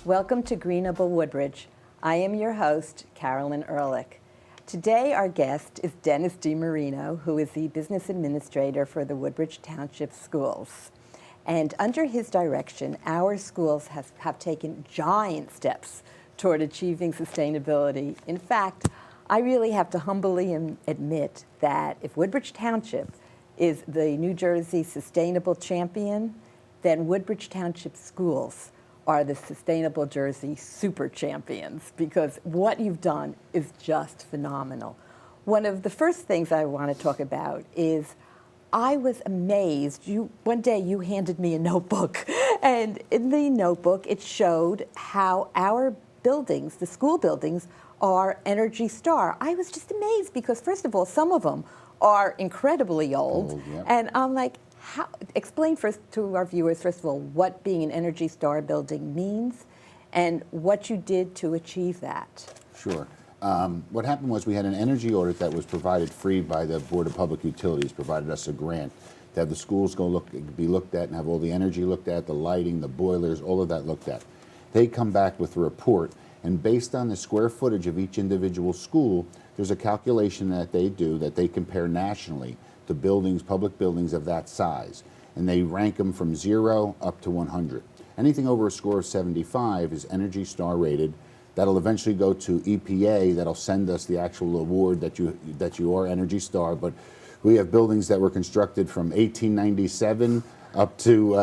Welcome to Greenable Woodbridge. I am your host, Carolyn Ehrlich. Today our guest is Dennis DeMarino, who is the business administrator for the Woodbridge Township Schools. And under his direction, our schools have taken giant steps toward achieving sustainability. In fact, I really have to humbly admit that if Woodbridge Township is the New Jersey Sustainable Champion, then Woodbridge Township Schools are the Sustainable Jersey Super Champions, because what you've done is just phenomenal. One of the first things I want to talk about is I was amazed. One day you handed me a notebook, and in the notebook it showed how our buildings, the school buildings, are Energy Star. I was just amazed because, first of all, some of them are incredibly old. Yep. And I'm like, explain first to our viewers, first of all, what being an Energy Star building means and what you did to achieve that. Sure. What happened was we had an energy audit that was provided free by the Board of Public Utilities, provided us a grant to have the schools be looked at and have all the energy looked at, the lighting, the boilers, all of that looked at. They come back with a report, and based on the square footage of each individual school, there's a calculation that they do that they compare nationally to buildings, public buildings of that size, and they rank them from 0 up to 100. Anything over a score of 75 is Energy Star rated. That'll eventually go to EPA. That'll send us the actual award that you are Energy Star. But we have buildings that were constructed from 1897 up to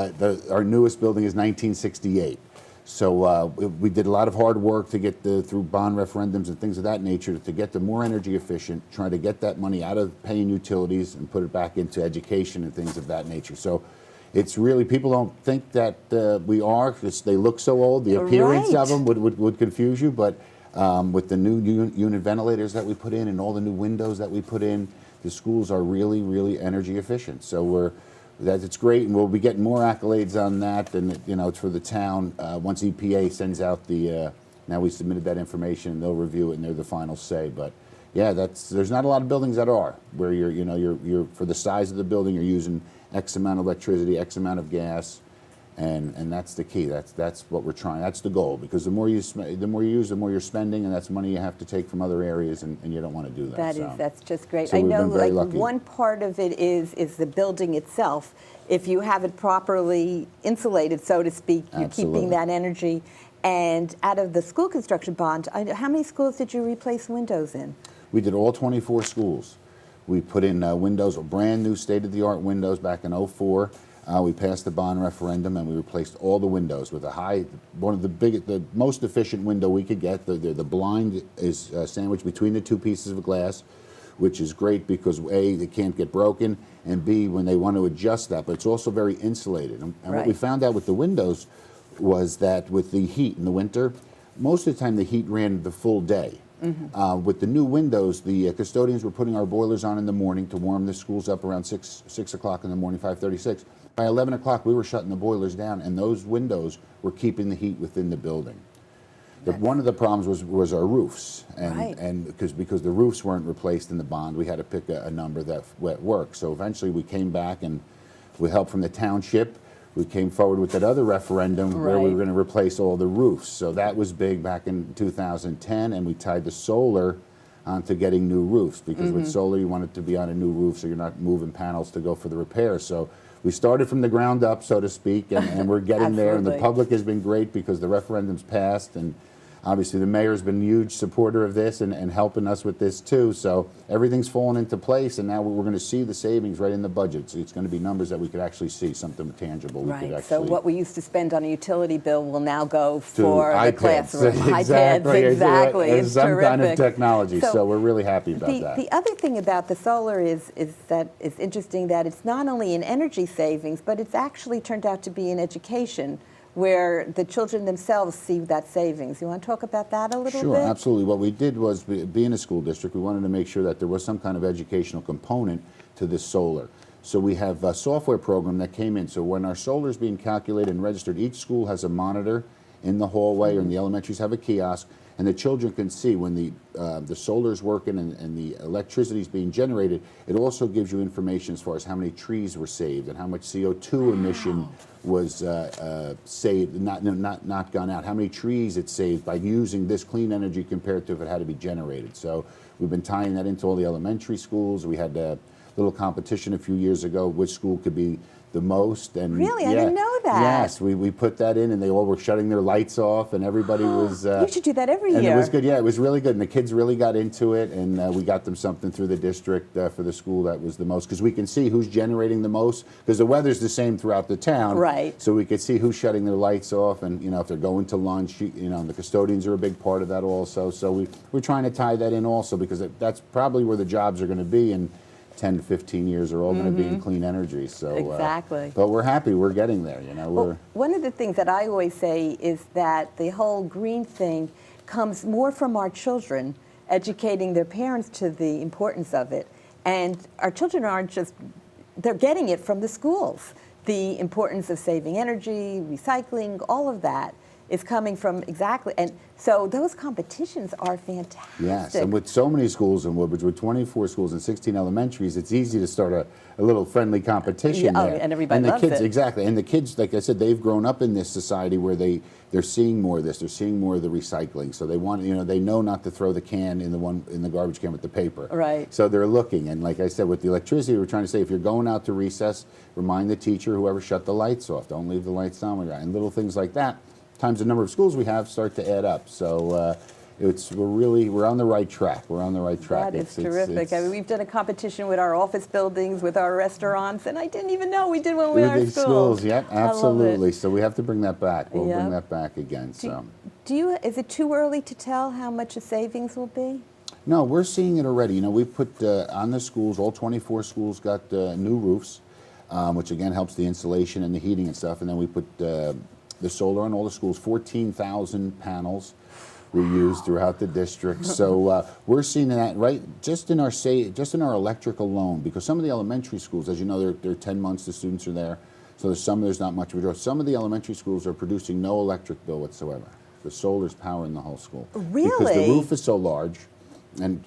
our newest building is 1968. So we did a lot of hard work to get through bond referendums and things of that nature to get them more energy efficient, trying to get that money out of paying utilities and put it back into education and things of that nature. So it's really, people don't think that we are, because they look so old. The appearance of them would confuse you, but with the new unit ventilators that we put in and all the new windows that we put in, the schools are really, really energy efficient. So it's great, and we'll be getting more accolades on that. And it's for the town. Once EPA sends out now we submitted that information, and they'll review it, and they're the final say. But yeah, there's not a lot of buildings that are where you're for the size of the building, you're using X amount of electricity, X amount of gas, and that's the key. That's what we're trying. That's the goal, because the more you use, the more you're spending, and that's money you have to take from other areas, and you don't want to do that. That's just great. So I know, like, lucky. one part of it is the building itself. If you have it properly insulated, so to speak, you're keeping that energy. And out of the school construction bond, how many schools did you replace windows in? We did all 24 schools. We put in windows, brand new state-of-the-art windows back in '04. We passed the bond referendum, and we replaced all the windows with one of the most efficient window we could get. The blind is sandwiched between the two pieces of glass, which is great because A, they can't get broken, and B, when they want to adjust that, but it's also very insulated. And what we found out with the windows was that with the heat in the winter, most of the time the heat ran the full day. With the new windows, the custodians were putting our boilers on in the morning to warm the schools up around 6 o'clock in the morning, 5:36. By 11 o'clock, we were shutting the boilers down, and those windows were keeping the heat within the building. One of the problems was our roofs, and because the roofs weren't replaced in the bond, we had to pick a number that worked. So eventually we came back, and with help from the township, we came forward with that other referendum where we were going to replace all the roofs. So that was big back in 2010, and we tied the solar onto getting new roofs, because with solar you want it to be on a new roof so you're not moving panels to go for the repair. So we started from the ground up, so to speak, and we're getting there. And the public has been great because the referendum's passed, and obviously the mayor's been a huge supporter of this and helping us with this too. So everything's fallen into place, and now we're going to see the savings right in the budget. So it's going to be numbers that we could actually see, something tangible. We could actually, so what we used to spend on a utility bill will now go for the classroom. Exactly. Exactly. It's some terrific. kind of technology. So we're really happy about that. The other thing about the solar is that it's interesting that it's not only an energy savings, but it's actually turned out to be an education, where the children themselves see that savings. You want to talk about that a little bit? Sure, absolutely. What we did was, being a school district, we wanted to make sure that there was some kind of educational component to this solar. So we have a software program that came in. So when our solar is being calculated and registered, each school has a monitor in the hallway, or in the elementaries have a kiosk, and the children can see when the solar's working and the electricity's being generated. It also gives you information as far as how many trees were saved and how much CO2 emission was saved, not gone out. How many trees it saved by using this clean energy compared to if it had to be generated. So we've been tying that into all the elementary schools. We had a little competition a few years ago, which school could be the most. And really? yeah, I didn't know that. Yes, we put that in, and they all were shutting their lights off, and everybody was... you should do that every year. And it was good, yeah, it was really good, and the kids really got into it, and we got them something through the district for the school that was the most, because we can see who's generating the most, because the weather's the same throughout the town. Right. So we could see who's shutting their lights off, and if they're going to lunch, the custodians are a big part of that also. So we're trying to tie that in also, because that's probably where the jobs are going to be, and 10 to 15 years are all going to be in clean energy. So exactly. But we're happy. We're getting there. Well, one of the things that I always say is that the whole green thing comes more from our children educating their parents to the importance of it, and our children aren't just, they're getting it from the schools. The importance of saving energy, recycling, all of that is coming from exactly, and so those competitions are fantastic. Yes, and with so many schools in Woodbridge, with 24 schools and 16 elementaries, it's easy to start a little friendly competition there. And everybody the loves kids, it. Exactly, and the kids, like I said, they've grown up in this society where they're seeing more of this, they're seeing more of the recycling, so they want, they know not to throw the can in the garbage can with the paper. Right. So they're looking, and like I said, with the electricity, we're trying to say, if you're going out to recess, remind the teacher, whoever, shut the lights off, don't leave the lights on, and little things like that. Times the number of schools we have start to add up. So we're on the right track. We're on the right track. That is terrific. I mean, we've done a competition with our office buildings, with our restaurants, and I didn't even know we did one with our schools. Yep, absolutely. So we have to bring that back. We'll bring that back again. Is it too early to tell how much the savings will be? No, we're seeing it already. We put on the schools, all 24 schools got new roofs, which again helps the insulation and the heating and stuff. And then we put the solar on all the schools, 14,000 panels were used throughout the district. So we're seeing that right just in our electric alone, because some of the elementary schools, as you know, they're 10 months the students are there. So there's not much of a draw. Some of the elementary schools are producing no electric bill whatsoever. The solar's powering the whole school. Really? Because the roof is so large, and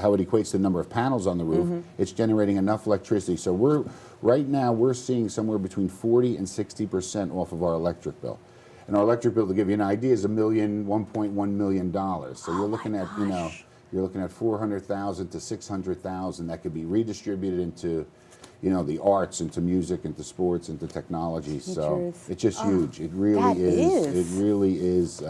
how it equates to the number of panels on the roof, it's generating enough electricity. So right now we're seeing somewhere between 40 and 60% off of our electric bill. And our electric bill, to give you an idea, is $1.1 million. So you're looking at, you're looking at 400,000 to 600,000 that could be redistributed into, the arts, into music, into sports, into technology. So it's just huge. It really is. It really is.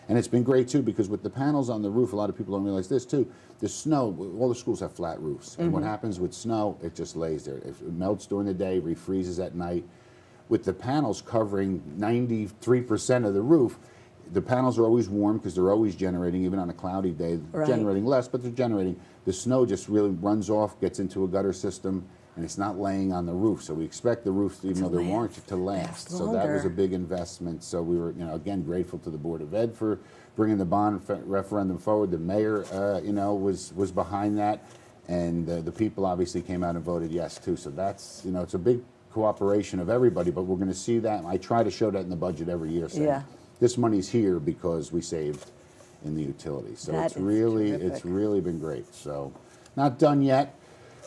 And it's been great, too, because with the panels on the roof, a lot of people don't realize this, too. The snow, all the schools have flat roofs. And what happens with snow, it just lays there. If it melts during the day, refreezes at night. With the panels covering 93% of the roof, the panels are always warm because they're always generating, even on a cloudy day, generating less, but they're generating. The snow just really runs off, gets into a gutter system, and it's not laying on the roof. So we expect the roofs, even though they're warranted, to last. So that was a big investment. So we were, again, grateful to the Board of Ed for bringing the bond referendum forward. The mayor, was behind that, and the people obviously came out and voted yes too. So that's, it's a big cooperation of everybody. But we're going to see that. I try to show that in the budget every year. Saying, this money's here because we saved in the utilities. So it's really been great. So not done yet.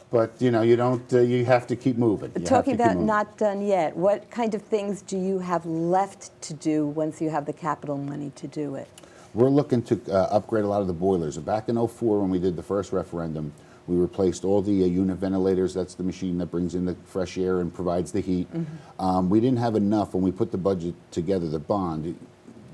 But you have to keep moving. Talking about not done yet, what kind of things do you have left to do once you have the capital money to do it? We're looking to upgrade a lot of the boilers. Back in '04, when we did the first referendum, we replaced all the unit ventilators. That's the machine that brings in the fresh air and provides the heat. We didn't have enough when we put the budget together, the bond.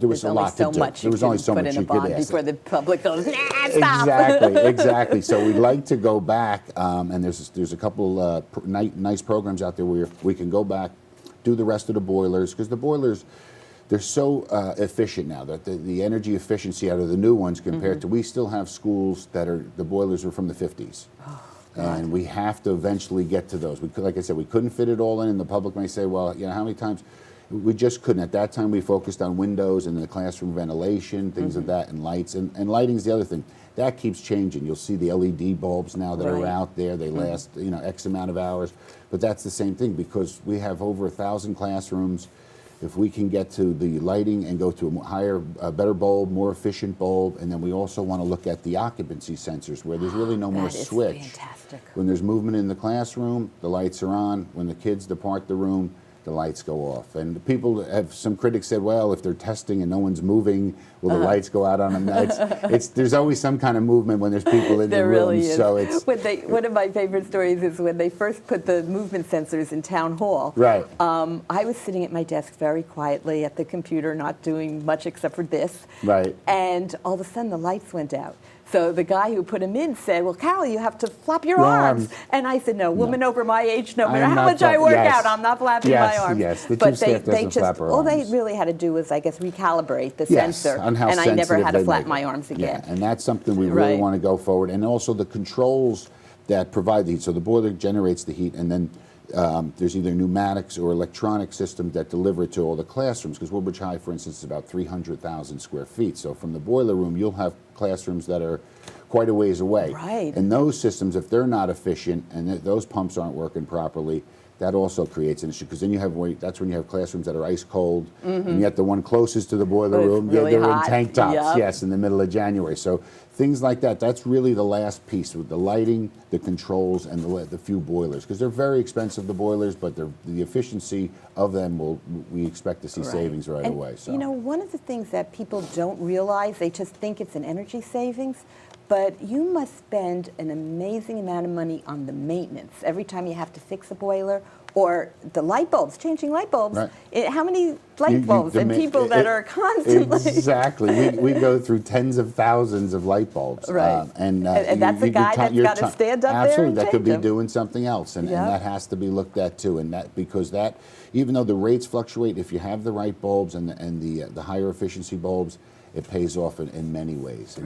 There was a lot to do. There was only so much you could ask. Before the public goes, stop. Exactly. So we'd like to go back, and there's a couple nice programs out there where we can go back, do the rest of the boilers, because the boilers, they're so efficient now, that the energy efficiency out of the new ones compared to, we still have schools that the boilers are from the 50s. And we have to eventually get to those. Like I said, we couldn't fit it all in, and the public may say, well, how many times? We just couldn't. At that time, we focused on windows and the classroom ventilation, things of that, and lights. And lighting's the other thing. That keeps changing. You'll see the LED bulbs now that are out there. They last, X amount of hours. But that's the same thing, because we have over 1,000 classrooms. if we can get to the lighting and go to a better bulb, more efficient bulb, and then we also want to look at the occupancy sensors where there's really no more switch. That is fantastic. When there's movement in the classroom, the lights are on. When the kids depart the room, the lights go off. And people have, some critics said, well, if they're testing and no one's moving, will the lights go out on them? There's always some kind of movement when there's people in the room. There really is. So it's one of my favorite stories is when they first put the movement sensors in town hall. right. I was sitting at my desk very quietly at the computer, not doing much except for this. Right. And all of a sudden the lights went out. So the guy who put them in said, well, Carol, you have to flap your arms. And I said, no, woman over my age, no matter how much I work out, I'm not flapping my arms. Yes, the but chief staff doesn't flap her all arms. they really had to do was, I guess, recalibrate the Yes, sensor. on how and I never sensitive had to they flap make my it. arms again. Yeah, and that's something we really Right. want to go forward. And also the controls that provide the heat. So the boiler generates the heat, and then there's either pneumatics or electronic systems that deliver it to all the classrooms. Because Woodbridge High, for instance, is about 300,000 square feet. So from the boiler room, you'll have classrooms that are quite a ways away. Right. And those systems, if they're not efficient and those pumps aren't working properly, that also creates an issue, because then you have that's when you have classrooms that are ice cold, and yet the one closest to the boiler But it's room, really they're hot. in tank tops, Yep. yes, in the middle of January. So things like that, that's really the last piece with the lighting, the controls, and the few boilers, because they're very expensive, the boilers, but the efficiency of them we expect to see savings right And, away. So. you know, one of the things that people don't realize, they just think it's an energy savings, but you must spend an amazing amount of money on the maintenance every time you have to fix a boiler, or the light bulbs, changing light bulbs. Right. How many light bulbs and people that are constantly... Exactly. We go through tens of thousands of light bulbs. Right. And that's a guy that's got to stand up there absolutely, and that could change be them. doing something else, and that has to be looked at too. And because even though the rates fluctuate, if you have the right bulbs and the higher efficiency bulbs, it pays off in many ways,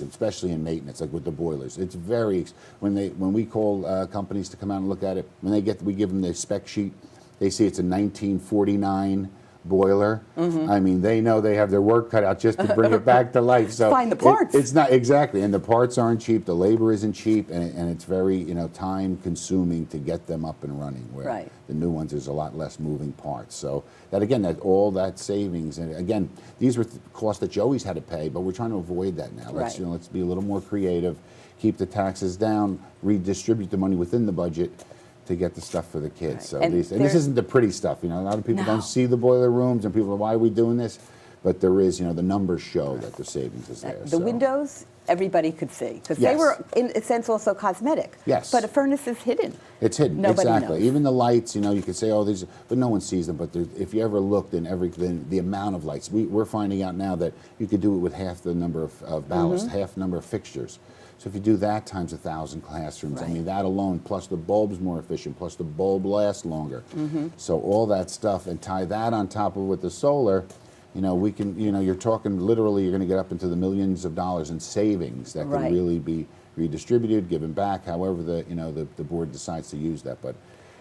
especially in maintenance, like with the boilers. It's very, when we call companies to come out and look at it, we give them the spec sheet, they see it's a 1949 boiler. I mean, they know they have their work cut out just to bring it back to life. So find the parts. It's not exactly, and the parts aren't cheap. The labor isn't cheap, and it's very time consuming to get them up and running. Where the new ones, there's a lot less moving parts. So all that savings, and again, these were costs that you always had to pay, but we're trying to avoid that now. Let's be a little more creative, keep the taxes down, redistribute the money within the budget to get the stuff for the kids. So and this isn't the pretty stuff. A lot of people don't see the boiler rooms, and people are, why are we doing this? But there is, the numbers show that the savings is there. The windows, everybody could see, because they were, in a sense, also cosmetic. Yes. But a furnace is hidden. It's hidden, Nobody exactly. knows. Even the lights, you could say, oh, these, but no one sees them. But if you ever looked in everything, the amount of lights, we're finding out now that you could do it with half the number of ballast, half the number of fixtures. So if you do that times 1,000 classrooms, I mean, that alone, plus the bulb's more efficient, plus the bulb lasts longer. So all that stuff, and tie that on top of with the solar, we can, you're talking literally, you're going to get up into the millions of dollars in savings that can really be redistributed, given back, however the board decides to use that. But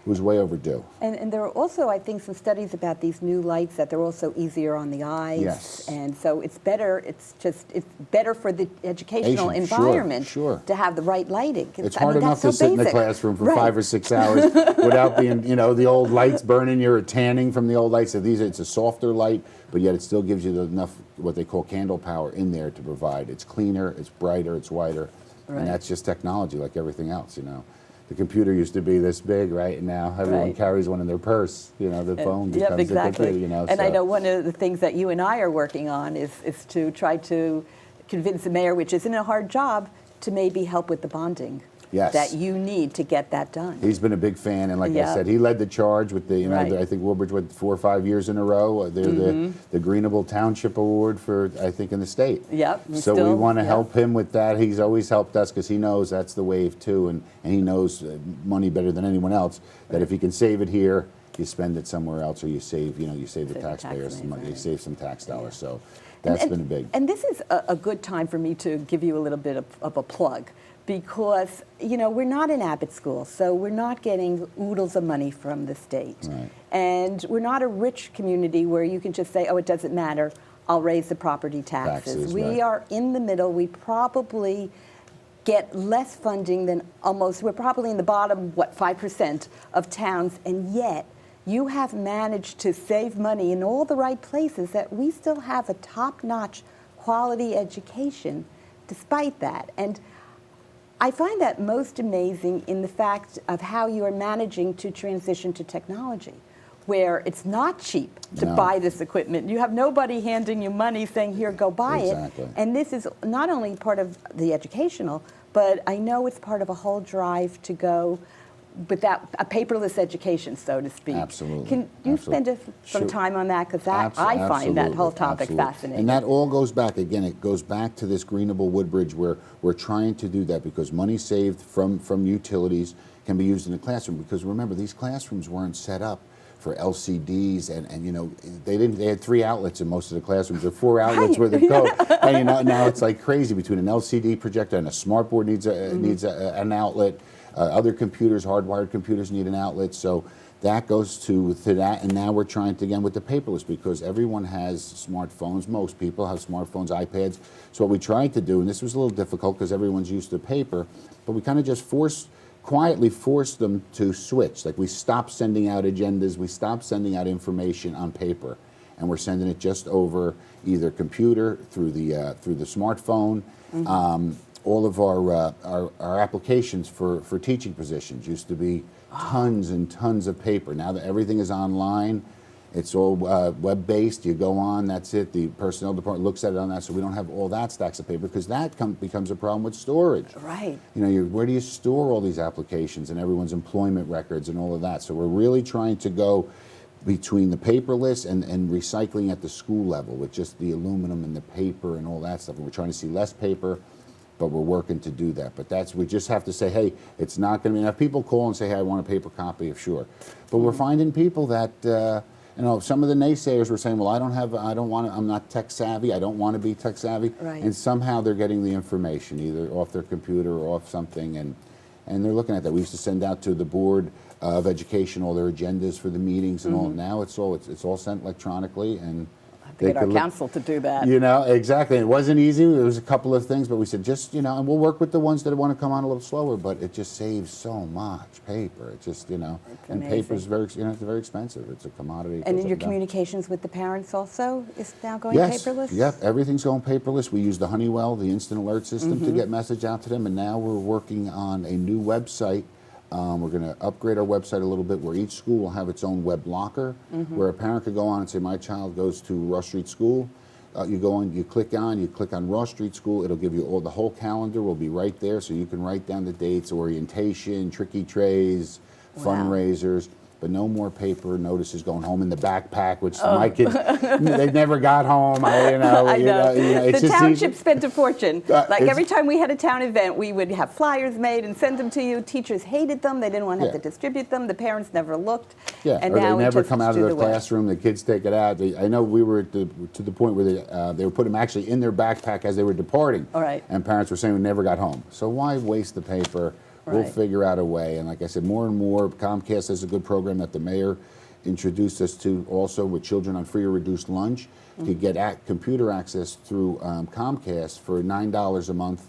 it was way overdue. And there are also, I think, some studies about these new lights that they're also easier on the eyes. Yes. And so it's better. It's better for the educational environment to have the right lighting. It's hard enough to sit in the classroom for 5 or 6 hours without being, the old lights burning you or tanning from the old lights. So it's a softer light, but yet it still gives you enough what they call candle power in there to provide. It's cleaner, it's brighter, it's whiter, and that's just technology like everything else. The computer used to be this big, right? And now everyone carries one in their purse. The phone becomes the computer. And I know one of the things that you and I are working on is to try to convince the mayor, which isn't a hard job, to maybe help with the bonding that you need to get that done. He's been a big fan, and like I said, he led the charge with the, I think Woodbridge went 4 or 5 years in a row. They're the Greenable Township Award for, I think, in the state. Yep. So we want to help him with that. He's always helped us because he knows that's the wave too, and he knows money better than anyone else. That if he can save it here, you spend it somewhere else, or you save, you save the taxpayers some money. You save some tax dollars. So that's been big. And this is a good time for me to give you a little bit of a plug. Because, we're not an Abbott school, so we're not getting oodles of money from the state. Right. And we're not a rich community where you can just say, oh, it doesn't matter, I'll raise the property taxes. We are in the middle. We probably get less funding than we're probably in the bottom, 5% of towns, and yet you have managed to save money in all the right places, that we still have a top-notch quality education despite that. And I find that most amazing in the fact of how you are managing to transition to technology, where it's not cheap to No. buy this equipment. You have nobody handing you money saying, here, go buy Exactly. it. And this is not only part of the educational, but I know it's part of a whole drive to go without a paperless education, so to speak. Absolutely. Can you spend some Sure. time on that? Because I find that whole topic Absolutely. fascinating. And that all goes back, again, it goes back to this Greenable Woodbridge, where we're trying to do that because money saved from utilities can be used in the classroom. Because remember, these classrooms weren't set up for LCDs, and you know, they had 3 outlets in most of the classrooms, or 4 outlets where they go. And you know, now it's like crazy between an LCD projector and a smartboard needs an outlet. Other computers, hardwired computers, need an outlet. So that goes to that, and now we're trying to, again, with the paperless, because everyone has smartphones. Most people have smartphones, iPads. So what we tried to do, and this was a little difficult because everyone's used to paper, but we kind of just quietly forced them to switch. Like, we stopped sending out agendas, we stopped sending out information on paper, and we're sending it just over either computer, through the smartphone. All of our applications for teaching positions used to be tons and tons of paper. Now that everything is online, it's all web-based. You go on, that's it. The personnel department looks at it on that, so we don't have all that stacks of paper, because that becomes a problem with storage. Right. You know, where do you store all these applications and everyone's employment records and all of that? So we're really trying to go between the paperless and recycling at the school level with just the aluminum and the paper and all that stuff. And we're trying to see less paper, but we're working to do that. But we just have to say, hey, it's not going to be enough. People call and say, hey, I want a paper copy of sure. But we're finding people that, you know, some of the naysayers were saying, well, I'm not tech savvy, I don't want to be tech savvy. Right. And somehow they're getting the information, either off their computer or off something, and they're looking at that. We used to send out to the Board of Education all their agendas for the meetings and all. Now it's all sent electronically, and To get our council to do that. you know, exactly. It wasn't easy. There was a couple of things, but we said, just, you know, and we'll work with the ones that want to come on a little slower, but it just saves so much paper. It just, you know, and paper's very, you know, it's very expensive. It's a commodity. And in your communications with the parents also is now going Yes. paperless? Yep, everything's going paperless. We use the Honeywell, the instant alert system, to get message out to them, and now we're working on a new website. We're going to upgrade our website a little bit, where each school will have its own web locker, where a parent could go on and say, my child goes to Ross Street School. You go on, you click on Ross Street School. It'll give you the whole calendar will be right there, so you can write down the dates, orientation, tricky trays, fundraisers. But no more paper notices going home in the backpack, which my kids, they never got home. I know. It's the just township spent a fortune. Like, it's- every time we had a town event, we would have flyers made and send them to you. Teachers hated them. They didn't want to have to distribute them. The parents never looked. Yeah, and or now they never just come out of do their the web. classroom. The kids take it out. I know we were to the point where they were putting them actually in their backpack as they were departing. All right. And parents were saying we never got home. So why waste the paper? We'll Right. figure out a way. And like I said, more and more, Comcast has a good program that the mayor introduced us to, also with children on free or reduced lunch. You could get computer access through Comcast for $9 a month,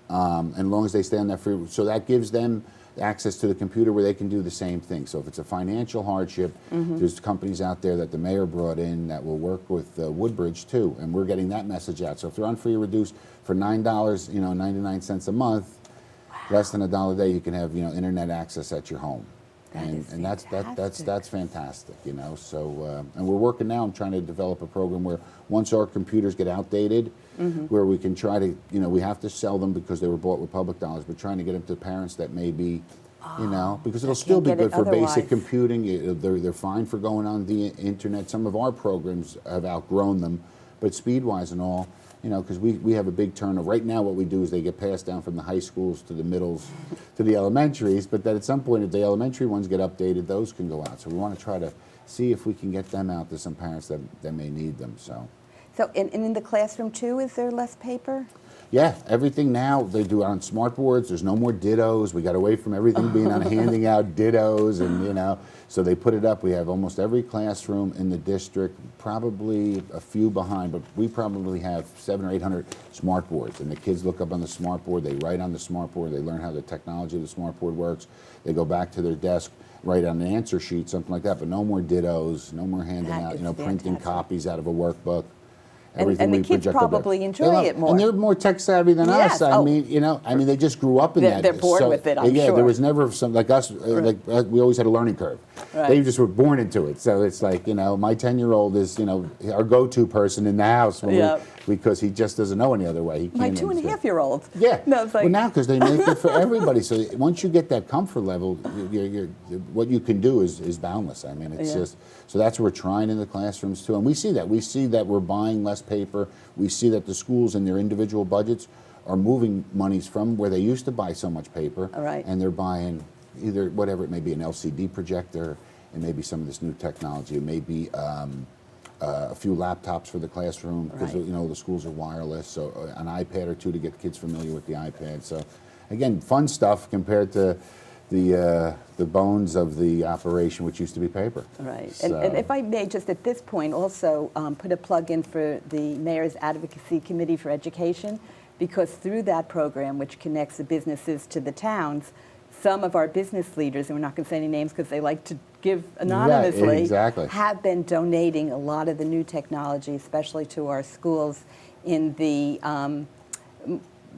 and as long as they stay on that free. So that gives them access to the computer where they can do the same thing. So if it's a financial hardship, there's companies out there that the mayor brought in that will work with Woodbridge too, and we're getting that message out. So if they're on free or reduced for $9, you know, 99 cents a month, less than $1 a day, you can have, you know, internet access at your home. And that's fantastic, you know. So and we're working now. I'm trying to develop a program where once our computers get outdated, where we can try to, you know, we have to sell them because they were bought with public dollars, but trying to get them to parents that may be, you know, because it'll still be can't get good it for basic otherwise. computing. They're fine for going on the internet. Some of our programs have outgrown them, but speed-wise and all, you know, because we have a big turnover. Right now what we do is they get passed down from the high schools to the middles to the elementaries, but that at some point if the elementary ones get updated, those can go out. So we want to try to see if we can get them out to some parents that may need them. So So in the classroom too, is there less paper? Yeah, everything now they do it on smart boards. There's no more dittos. We got away from everything being on handing out dittos, and so they put it up. We have almost every classroom in the district, probably a few behind, but we probably have 700 or 800 smart boards. And the kids look up on the smart board. They write on the smart board. They learn how the technology of the smart board works. They go back to their desk, write on an answer sheet, something like that. But no more dittos. No more handing out, printing copies out of a workbook. And the kids probably enjoy it more. And they're more tech savvy than us. I mean, they just grew up in that. They're bored with it, I'm sure. There was never some, like us, we always had a learning curve. Right. They just were born into it. So it's like, my 10-year-old is, our go-to person in the house because he just doesn't know any other way. My 2.5-year-old. Yeah. No, it's like... Well, now, because they make it for everybody. So once you get that comfort level, what you can do is boundless. I mean, it's just... So that's what we're trying in the classrooms too, and we see that. We see that we're buying less paper. We see that the schools in their individual budgets are moving monies from where they used to buy so much paper, and they're buying either whatever it may be, an LCD projector, it may be some of this new technology, it may be a few laptops for the classroom because the schools are wireless, so an iPad or two to get kids familiar with the iPad. So again, fun stuff compared to the bones of the operation, which used to be paper. Right. So. And if I may, just at this point, also put a plug in for the Mayor's Advocacy Committee for Education, because through that program, which connects the businesses to the towns, some of our business leaders, and we're not going to say any names because they like to give anonymously, have been donating a lot of the new technology, especially to our schools in the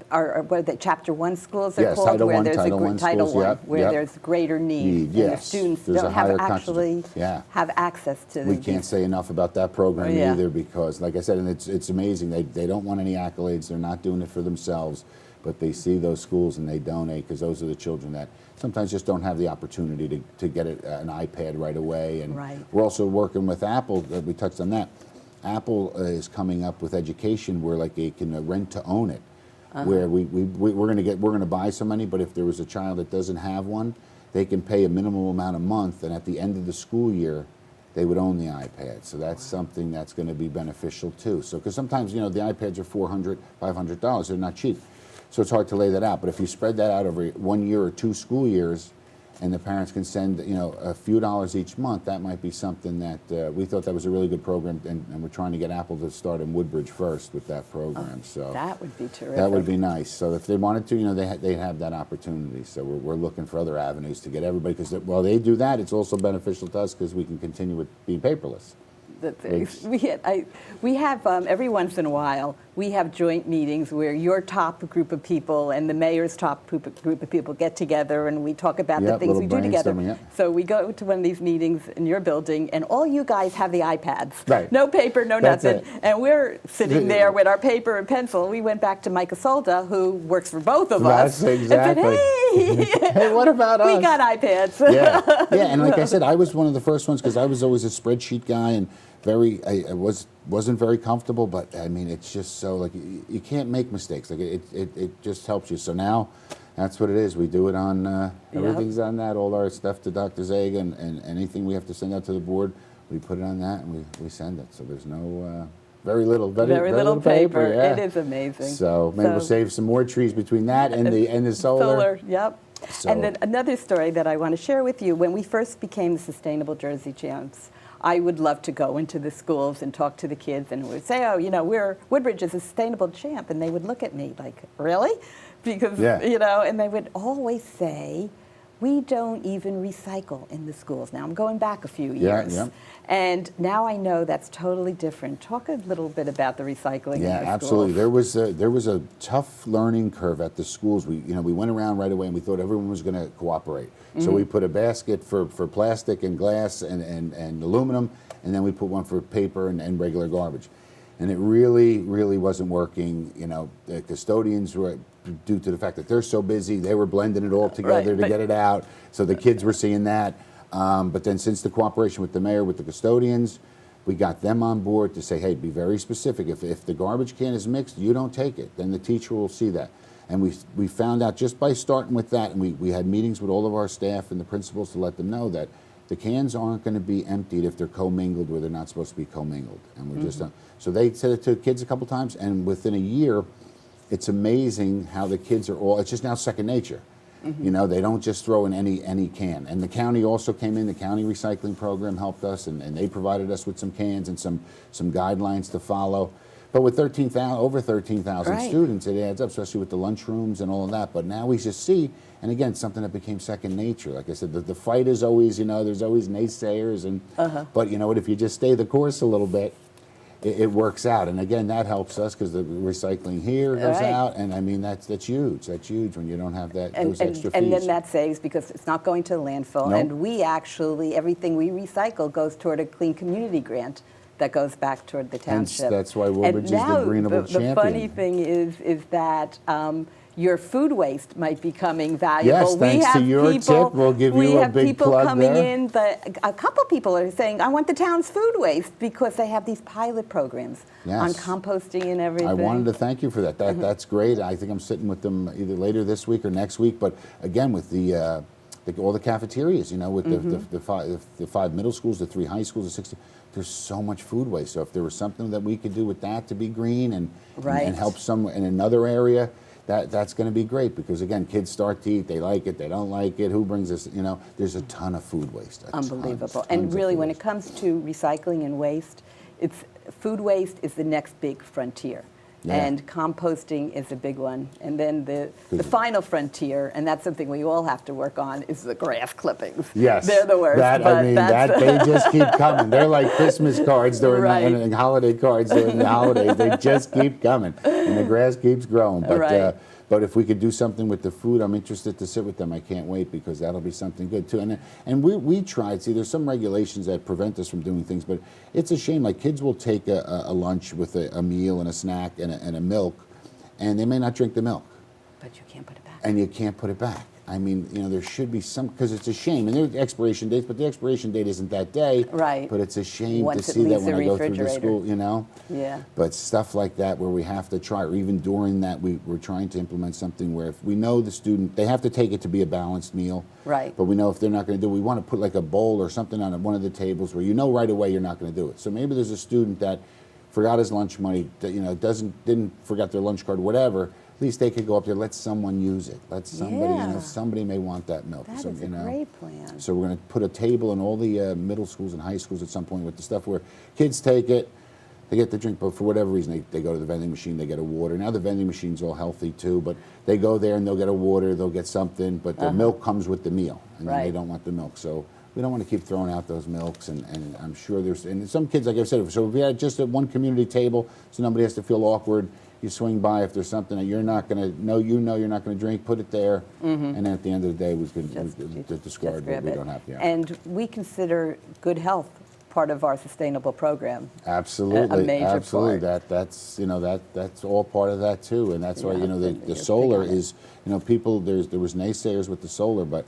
what are the Chapter 1 schools are called, Title where I, there's Title a Title 1, where there's greater need, and the Yes. students There's don't a have higher actually have access to We can't say enough about that program either, because, like I said, and it's amazing. They don't want any accolades. They're not doing it for themselves, but they see those schools and they donate, because those are the children that sometimes just don't have the opportunity to get an iPad right away. And we're also working with Apple. We touched on that. Apple is coming up with education where like they can rent to own it. Where we're going to buy so many, but if there was a child that doesn't have one, they can pay a minimum amount a month, and at the end of the school year, they would own the iPad. So that's something that's going to be beneficial too. So because sometimes the iPads are $400, $500, they're not cheap, so it's hard to lay that out. But if you spread that out over 1 year or 2 school years, and the parents can send a few dollars each month, that might be something that we thought that was a really good program, and we're trying to get Apple to start in Woodbridge first with that program. So that would be terrific. That would be nice. So if they wanted to, they have that opportunity. So we're looking for other avenues to get everybody, because while they do that, it's also beneficial to us because we can continue with being paperless. We have every once in a while, we have joint meetings where your top group of people and the mayor's top group of people get together, and we talk about the things we do together. So we go to one of these meetings in your building, and all you guys have the iPads. Right. No paper, no nothing. And we're sitting there with our paper and pencil. We went back to Micah Solda, who works for both of us. That's exactly. And said, hey, hey, what about us? We got iPads. Yeah, and like I said, I was one of the first ones, because I was always a spreadsheet guy, and I wasn't very comfortable, but I mean, it's just so, like, you can't make mistakes. Like it just helps you. So now that's what it is. We do it on everything's on that. All our stuff to Dr. Zaga, and anything we have to send out to the board, we put it on that and we send it. So there's no very little paper. Yeah. It is amazing. So maybe we'll save some more trees between that and the solar. Yep. So. And then another story that I want to share with you: when we first became the Sustainable Jersey Champs, I would love to go into the schools and talk to the kids, and we would say, Woodbridge is a sustainable champ, and they would look at me like, really? Because, and they would always say, we don't even recycle in the schools. Now, I'm going back a few years. And now I know that's totally different. Talk a little bit about the recycling in the absolutely. schools. There was a tough learning curve at the schools. We went around right away, and we thought everyone was going to cooperate. So we put a basket for plastic and glass and aluminum, and then we put one for paper and regular garbage. And it really, really wasn't working. The custodians were, due to the fact that they're so busy, they were blending it all together to get it out. So the kids were seeing that. But then since the cooperation with the mayor, with the custodians, we got them on board to say, hey, be very specific. If the garbage can is mixed, you don't take it. Then the teacher will see that. And we found out just by starting with that, and we had meetings with all of our staff and the principals to let them know that the cans aren't going to be emptied if they're commingled where they're not supposed to be commingled. And we just so they said it to kids a couple times, and within a year, it's amazing how the kids are all, it's just now second nature. You know, they don't just throw in any can. And the county also came in, the county recycling program helped us, and they provided us with some cans and some guidelines to follow. But with over 13,000 Right. students, it adds up, especially with the lunchrooms and all of that. But now we just see, and again, something that became second nature. Like I said, the fight is always, you know, there's always naysayers, and but you know what, if you just stay the course a little bit, it works out. And again, that helps us because the recycling here goes Right. out, and I mean, that's huge. That's huge when you don't have those extra fees. And then that saves because it's not going to the landfill. Nope. And we actually, everything we recycle goes toward a clean community grant that goes back toward the Hence, township. that's why Woodbridge is the Greenable champion. The funny thing is that your food waste might be coming valuable. Yes, thanks to your tip, we'll give you a big people plug coming there. in. A couple people are saying, I want the town's food waste because they have these pilot programs on Yes. composting and everything. I wanted to thank you for that. That's great. I think I'm sitting with them either later this week or next week. But again, with all the cafeterias, you know, with the five middle schools, the 3 high schools, the 60, there's so much food waste. So if there was something that we could do with that to be green and help some in another area, that's going to be great, because again, kids start to eat, they like it, they don't like it, who brings this, you know, there's a ton of food waste. Unbelievable. And really, when it comes to recycling and waste, food waste is the next big frontier. Yeah. And composting is a big one. And then the final frontier, and that's something we all have to work on, is the grass clippings. Yes. They're the worst. They just keep coming. They're like Christmas cards during Right. and holiday cards during the holidays. They just keep coming, and the grass keeps growing. But Right. but if we could do something with the food, I'm interested to sit with them. I can't wait, because that'll be something good too. And we tried. See, there's some regulations that prevent us from doing things, but it's a shame. Like, kids will take a lunch with a meal and a snack and a milk, and they may not drink the milk. But you can't put it back. And you can't put it back. I mean, you know, there should be some, because it's a shame. And there are expiration dates, but the expiration date isn't that day. Right. But it's a shame Once to it see that leaves when the I go through the refrigerator. school, you know? Yeah. But stuff like that where we have to try, or even during that, we're trying to implement something where if we know the student, they have to take it to be a balanced meal. Right. But we know if they're not going to do it, we want to put like a bowl or something on one of the tables where you know right away you're not going to do it. So maybe there's a student that forgot his lunch money, that, you know, didn't forgot their lunch card, whatever. At least they could go up there, let someone use it. Let somebody, you know, Yeah. somebody may want that milk. That So, is you a know. great plan. So we're going to put a table in all the middle schools and high schools at some point with the stuff where kids take it, they get the drink, but for whatever reason, they go to the vending machine, they get a water. Now the vending machine's all healthy too, but they go there and they'll get a water, they'll get something, but the milk comes with the meal, and then they Right. don't want the milk. So we don't want to keep throwing out those milks, and I'm sure and some kids, like I said, so if we had just at one community table, so nobody has to feel awkward, you swing by, if there's something that you're not going to know, you're not going to drink, put it there, and then at the end of the day, we could discard what grab we it. don't have. Yeah. And we consider good health part of our sustainable program. Absolutely, a major absolutely. part. That's you know that's all part of that too, and that's why Yeah, you know you're the big solar on it. is, you know, people there was naysayers with the solar, but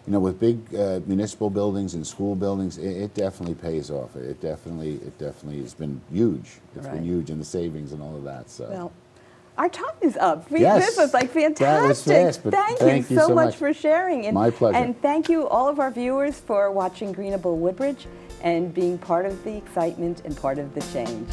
you know, with big municipal buildings and school buildings, it definitely pays off. It definitely has been huge. It's Right. been huge in the savings and all of that. So. Well, our time is up. Yes. This was like fantastic. That was fast, but thank you so much for sharing. And, My pleasure. And thank you, all of our viewers, for watching Greenable Woodbridge and being part of the excitement and part of the change.